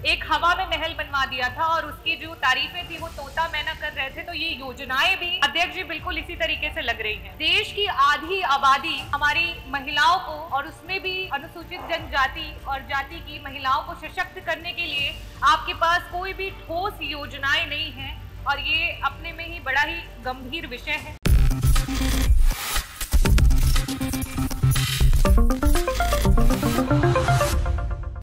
एक हवा में महल बनवा दिया था और उसकी जो तारीफें थी वो तोता मैना कर रहे थे। तो ये योजनाएं भी अध्यक्ष जी बिल्कुल इसी तरीके से लग रही हैं। देश की आधी आबादी हमारी महिलाओं को और उसमें भी अनुसूचित जनजाति और जाति की महिलाओं को सशक्त करने के लिए आपके पास कोई भी ठोस योजनाएं नहीं है और ये अपने में ही बड़ा ही गंभीर विषय है।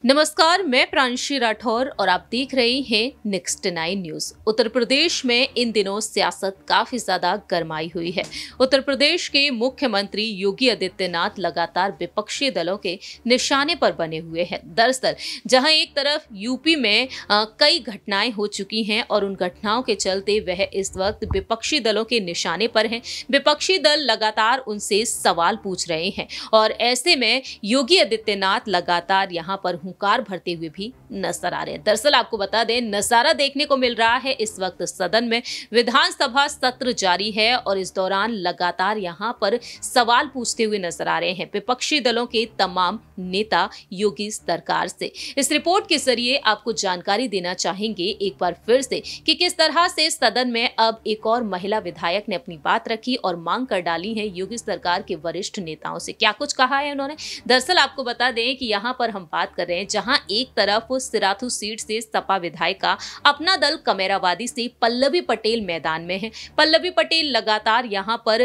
नमस्कार, मैं प्रांशी राठौर और आप देख रहे हैं नेक्स्ट 9 न्यूज। उत्तर प्रदेश में इन दिनों सियासत काफी ज्यादा गरमाई हुई है। उत्तर प्रदेश के मुख्यमंत्री योगी आदित्यनाथ लगातार विपक्षी दलों के निशाने पर बने हुए हैं। दरअसल जहां एक तरफ यूपी में कई घटनाएं हो चुकी हैं और उन घटनाओं के चलते वह इस वक्त विपक्षी दलों के निशाने पर हैं। विपक्षी दल लगातार उनसे सवाल पूछ रहे हैं और ऐसे में योगी आदित्यनाथ लगातार यहां पर हुंकार भरते हुए भी नजर आ रहे हैं। दरअसल आपको बता दें, नजारा देखने को मिल रहा है इस वक्त सदन में विधानसभा सत्र जारी है और इस दौरान लगातार यहां पर सवाल पूछते हुए नजर आ रहे हैं विपक्षी दलों के तमाम नेता योगी सरकार से। इस रिपोर्ट के जरिए आपको जानकारी देना चाहेंगे एक बार फिर से कि किस तरह से सदन में अब एक और महिला विधायक ने अपनी बात रखी और मांग कर डाली है योगी सरकार के वरिष्ठ नेताओं से। क्या कुछ कहा है उन्होंने? दरअसल आपको बता दें कि यहाँ पर हम बात कर रहे हैं जहां एक तरफ सिराथू सीट से सपा विधायिका अपना दल कमेरावादी से पल्लवी पटेल मैदान में है। पल्लवी पटेल लगातार यहां पर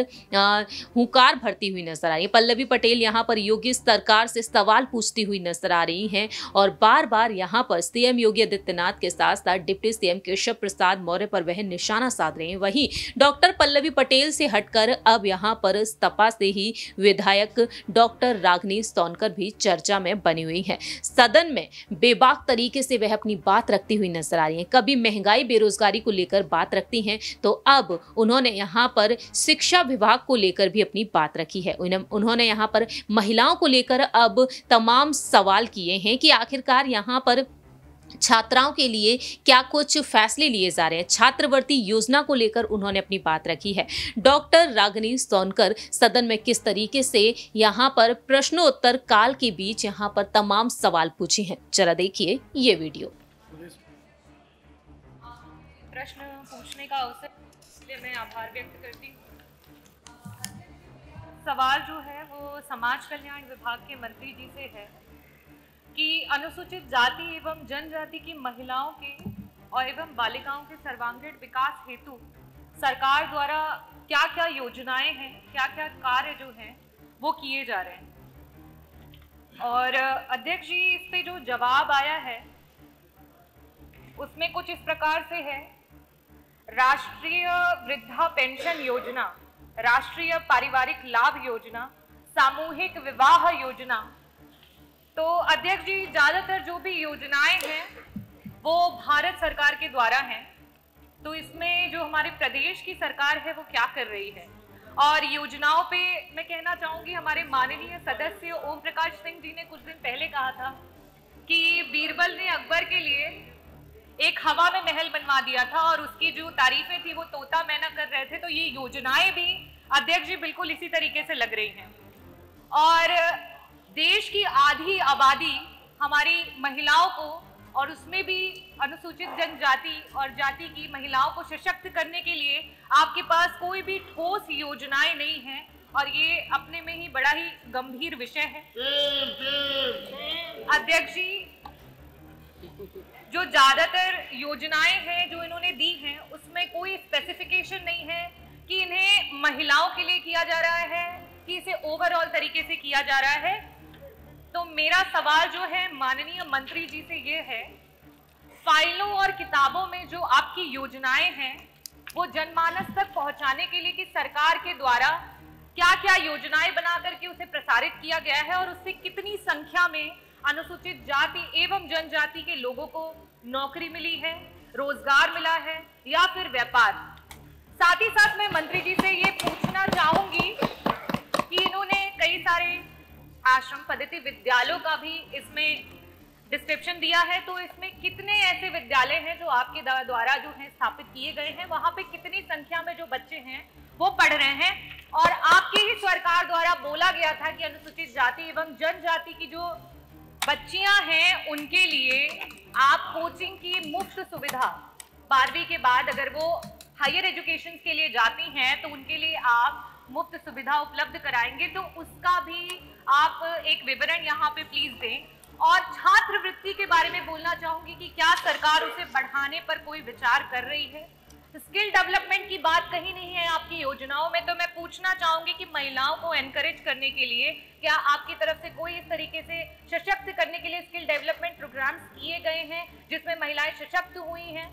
हुंकार भरती हुई नजर आ रही है। पल्लवी पटेल यहां पर योगी सरकार से सवाल पूछती हुई नजर आ रही हैं और बार बार यहां पर सीएम योगी आदित्यनाथ के साथ साथ डिप्टी सीएम केशव प्रसाद मौर्य पर वह निशाना साध रहे हैं। वहीं डॉक्टर पल्लवी पटेल से हटकर अब यहां पर सपा से ही विधायक डॉक्टर रागिनी सोनकर भी चर्चा में बनी हुई है। सदन में बेबाक तरीके से वह अपनी बात रखती हुई नजर आ रही हैं। कभी महंगाई बेरोजगारी को लेकर बात रखती हैं तो अब उन्होंने यहाँ पर शिक्षा विभाग को लेकर भी अपनी बात रखी है। उन्होंने यहाँ पर महिलाओं को लेकर अब तमाम सवाल किए हैं कि आखिरकार यहाँ पर छात्राओं के लिए क्या कुछ फैसले लिए जा रहे हैं। छात्रवृत्ति योजना को लेकर उन्होंने अपनी बात रखी है। डॉक्टर रागिनी सोनकर सदन में किस तरीके से यहाँ पर प्रश्नोत्तर काल के बीच यहाँ पर तमाम सवाल पूछे हैं, जरा देखिए ये वीडियो। प्रश्न पूछने का अवसर इसलिए मैं आभार व्यक्त करती हूँ। सवाल जो है वो समाज कल्याण विभाग के मंत्री जी से है कि अनुसूचित जाति एवं जनजाति की महिलाओं के और एवं बालिकाओं के सर्वांगीण विकास हेतु सरकार द्वारा क्या क्या योजनाएं हैं, क्या क्या कार्य जो हैं वो किए जा रहे हैं। और अध्यक्ष जी इस पे जो जवाब आया है उसमें कुछ इस प्रकार से है। राष्ट्रीय वृद्धा पेंशन योजना, राष्ट्रीय पारिवारिक लाभ योजना, सामूहिक विवाह योजना। तो अध्यक्ष जी ज्यादातर जो भी योजनाएं हैं वो भारत सरकार के द्वारा हैं। तो इसमें जो हमारे प्रदेश की सरकार है वो क्या कर रही है और योजनाओं पे मैं कहना चाहूंगी, हमारे माननीय सदस्य ओम प्रकाश सिंह जी ने कुछ दिन पहले कहा था कि बीरबल ने अकबर के लिए एक हवा में महल बनवा दिया था और उसकी जो तारीफें थी वो तोता मैना कर रहे थे। तो ये योजनाएं भी अध्यक्ष जी बिल्कुल इसी तरीके से लग रही हैं। और देश की आधी आबादी हमारी महिलाओं को और उसमें भी अनुसूचित जनजाति और जाति की महिलाओं को सशक्त करने के लिए आपके पास कोई भी ठोस योजनाएं नहीं है और ये अपने में ही बड़ा ही गंभीर विषय है। अध्यक्ष जी जो ज्यादातर योजनाएं हैं जो इन्होंने दी हैं उसमें कोई स्पेसिफिकेशन नहीं है कि इन्हें महिलाओं के लिए किया जा रहा है कि इसे ओवरऑल तरीके से किया जा रहा है। तो मेरा सवाल जो है माननीय मंत्री जी से ये है, फाइलों और किताबों में जो आपकी योजनाएं हैं वो जनमानस तक पहुंचाने के लिए कि सरकार के द्वारा क्या क्या योजनाएं बना करके उसे प्रसारित किया गया है और उससे कितनी संख्या में अनुसूचित जाति एवं जनजाति के लोगों को नौकरी मिली है, रोजगार मिला है या फिर व्यापार। साथ ही साथ मैं मंत्री जी से ये पूछना चाहूंगी कि इन्होंने कई सारे आश्रम पद्धति विद्यालयों का भी इसमें डिस्क्रिप्शन दिया है। तो इसमें कितने ऐसे विद्यालय हैं जो आपके द्वारा जो है स्थापित किए गए हैं, वहां पे कितनी संख्या में जो बच्चे हैं वो पढ़ रहे हैं। और आपकी ही सरकार द्वारा बोला गया था कि अनुसूचित जाति एवं जनजाति की जो बच्चियां हैं उनके लिए आप कोचिंग की मुफ्त सुविधा 12वीं के बाद अगर वो हायर एजुकेशन के लिए जाती हैं तो उनके लिए आप मुफ्त सुविधा उपलब्ध कराएंगे, तो उसका भी आप एक विवरण यहाँ पे प्लीज दें। और छात्रवृत्ति के बारे में बोलना चाहूंगी कि क्या सरकार उसे बढ़ाने पर कोई विचार कर रही है? स्किल डेवलपमेंट की बात कहीं नहीं है आपकी योजनाओं में, तो मैं पूछना चाहूंगी कि महिलाओं को एनकरेज करने के लिए क्या आपकी तरफ से कोई इस तरीके से सशक्त करने के लिए स्किल डेवलपमेंट प्रोग्राम्स किए गए हैं जिसमें महिलाएं सशक्त हुई हैं?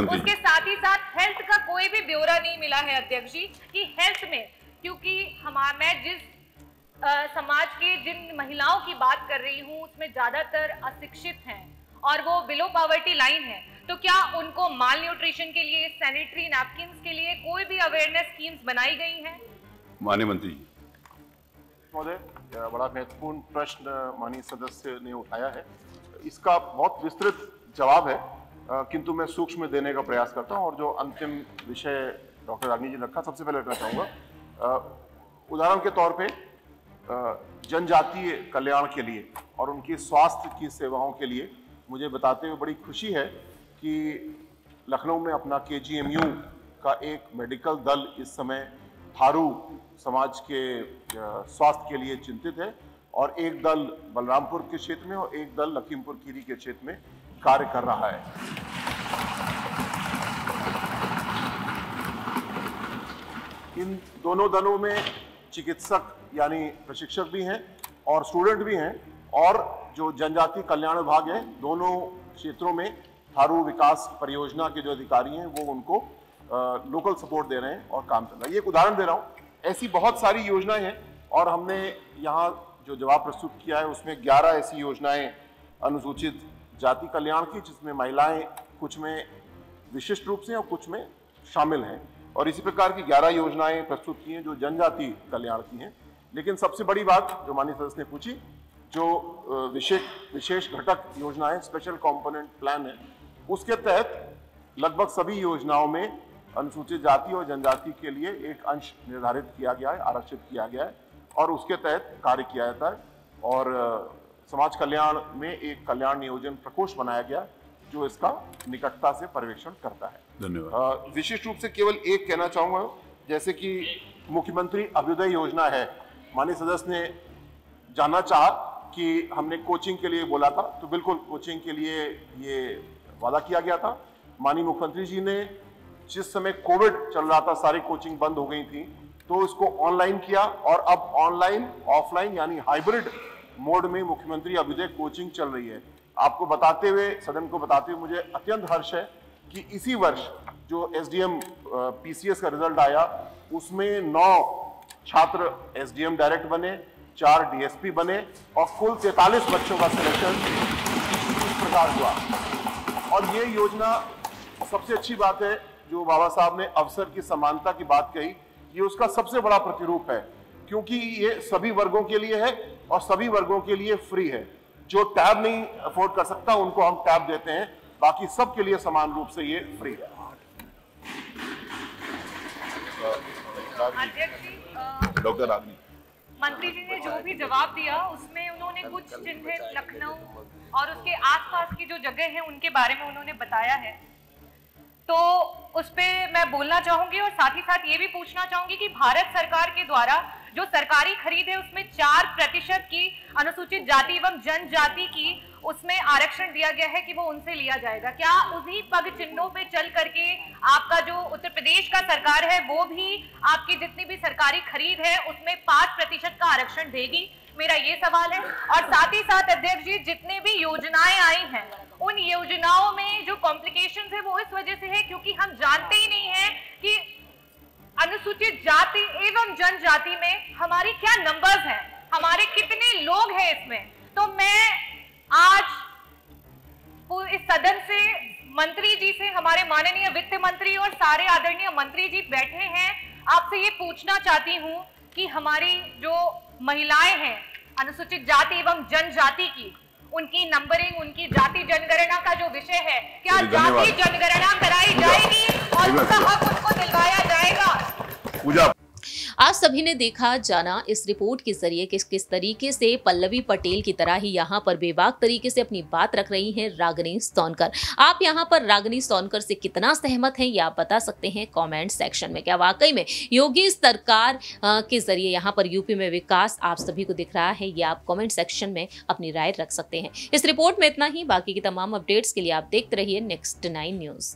उसके साथ ही साथ हेल्थ का कोई भी ब्यौरा नहीं मिला है अध्यक्ष जी कि हेल्थ में, क्योंकि मैं जिस समाज के जिन महिलाओं की बात कर रही हूँ उसमें ज्यादातर अशिक्षित हैं और वो बिलो पॉवर्टी लाइन है, तो क्या उनको माल न्यूट्रिशन के लिए, सैनिटरी नैपकिन्स के लिए कोई भी अवेयरनेस स्कीम्स बनाई गई हैं? माननीय मंत्री महोदय, बड़ा महत्वपूर्ण प्रश्न माननीय सदस्य ने उठाया है। इसका बहुत विस्तृत जवाब है, किंतु मैं सूक्ष्म देने का प्रयास करता हूं। और जो अंतिम विषय डॉक्टर रागिनी जी ने रखा, सबसे पहले रखना चाहूँगा उदाहरण के तौर पे जनजातीय कल्याण के लिए और उनकी स्वास्थ्य की सेवाओं के लिए मुझे बताते हुए बड़ी खुशी है कि लखनऊ में अपना KGMU का एक मेडिकल दल इस समय थारू समाज के स्वास्थ्य के लिए चिंतित है और एक दल बलरामपुर के क्षेत्र में और एक दल लखीमपुर खीरी के क्षेत्र में कार्य कर रहा है। इन दोनों दलों में चिकित्सक यानी प्रशिक्षक भी हैं और स्टूडेंट भी हैं, और जो जनजाति कल्याण विभाग है दोनों क्षेत्रों में थारू विकास परियोजना के जो अधिकारी हैं वो उनको लोकल सपोर्ट दे रहे हैं और काम चल रहा है। ये एक उदाहरण दे रहा हूँ, ऐसी बहुत सारी योजनाएं हैं और हमने यहाँ जो जवाब प्रस्तुत किया है उसमें 11 ऐसी योजनाएं अनुसूचित जाति कल्याण की, जिसमें महिलाएं कुछ में विशिष्ट रूप से और कुछ में शामिल हैं, और इसी प्रकार की 11 योजनाएं प्रस्तुत की हैं जो जनजाति कल्याण की हैं। लेकिन सबसे बड़ी बात जो माननीय सदस्य ने पूछी, जो विशेष घटक योजनाएं, स्पेशल कंपोनेंट प्लान है, उसके तहत लगभग सभी योजनाओं में अनुसूचित जाति और जनजाति के लिए एक अंश निर्धारित किया गया है, आरक्षित किया गया है और उसके तहत कार्य किया जाता है। और समाज कल्याण में एक कल्याण नियोजन प्रकोष्ठ बनाया गया जो इसका निकटता से पर्यवेक्षण करता है। धन्यवाद। विशिष्ट रूप से केवल एक कहना चाहूंगा, जैसे कि मुख्यमंत्री अभ्युदय योजना है, माननीय सदस्य ने जानना चाहा कि हमने कोचिंग के लिए बोला था, तो बिल्कुल कोचिंग के लिए ये वादा किया गया था। माननीय मुख्यमंत्री जी ने जिस समय कोविड चल रहा था, सारी कोचिंग बंद हो गई थी, तो इसको ऑनलाइन किया और अब ऑनलाइन ऑफलाइन यानी हाइब्रिड मोड में मुख्यमंत्री अभ्युदय कोचिंग चल रही है। आपको बताते हुए, सदन को बताते हुए मुझे अत्यंत हर्ष है कि इसी वर्ष जो SDM PCS का रिजल्ट आया उसमें 9 छात्र SDM डायरेक्ट बने, 4 DSP बने और कुल 43 बच्चों का सिलेक्शन इस प्रकार हुआ। और ये योजना, सबसे अच्छी बात है जो बाबा साहब ने अवसर की समानता की बात कही, ये उसका सबसे बड़ा प्रतिरूप है, क्योंकि ये सभी वर्गों के लिए है और सभी वर्गों के लिए फ्री है। जो टैब नहीं अफोर्ड कर सकता उनको हम टैब देते हैं, बाकी सबके लिए समान रूप से ये फ्री है। डॉक्टर रागिनी, मंत्री जी ने जो भी जवाब दिया उसमें उन्होंने कुछ चिन्हित लखनऊ और उसके आसपास की जो जगह है उनके बारे में उन्होंने बताया है, तो उस पे मैं बोलना चाहूंगी और साथ ही साथ ये भी पूछना चाहूंगी कि भारत सरकार के द्वारा जो सरकारी खरीद है उसमें 4% की अनुसूचित जाति एवं जनजाति की उसमें आरक्षण दिया गया है कि वो उनसे लिया जाएगा। क्या उन्हीं पग चिन्हों पे चल करके आपका जो उत्तर प्रदेश का सरकार है वो भी आपकी जितनी भी सरकारी खरीद है उसमें 5% का आरक्षण देगी? मेरा ये सवाल है। और साथ ही साथ अध्यक्ष जी, जितनी भी योजनाएं आई हैं उन योजनाओं में जो कॉम्प्लिकेशंस है वो इस वजह से है क्योंकि हम जानते ही नहीं है कि अनुसूचित जाति एवं जनजाति में हमारी क्या नंबर्स हैं, हमारे कितने लोग हैं इसमें। तो मैं आज इस सदन से मंत्री जी से, हमारे माननीय वित्त मंत्री और सारे आदरणीय मंत्री जी बैठे हैं, आपसे ये पूछना चाहती हूँ कि हमारी जो महिलाएं हैं अनुसूचित जाति एवं जनजाति की, उनकी नंबरिंग, उनकी जाति जनगणना का जो विषय है, क्या जाति जनगणना कराई जाएगी और उनका हक उनको दिलवाया जाएगा? पूजा। आप सभी ने देखा जाना इस रिपोर्ट के जरिए किस तरीके से पल्लवी पटेल की तरह ही यहाँ पर बेबाक तरीके से अपनी बात रख रही हैं रागिनी सोनकर। आप यहाँ पर रागिनी सोनकर से कितना सहमत हैं ये आप बता सकते हैं कमेंट सेक्शन में। क्या वाकई में योगी सरकार के जरिए यहाँ पर यूपी में विकास आप सभी को दिख रहा है, ये आप कमेंट सेक्शन में अपनी राय रख सकते हैं। इस रिपोर्ट में इतना ही। बाकी की तमाम अपडेट्स के लिए आप देखते रहिए नेक्स्ट 9 न्यूज।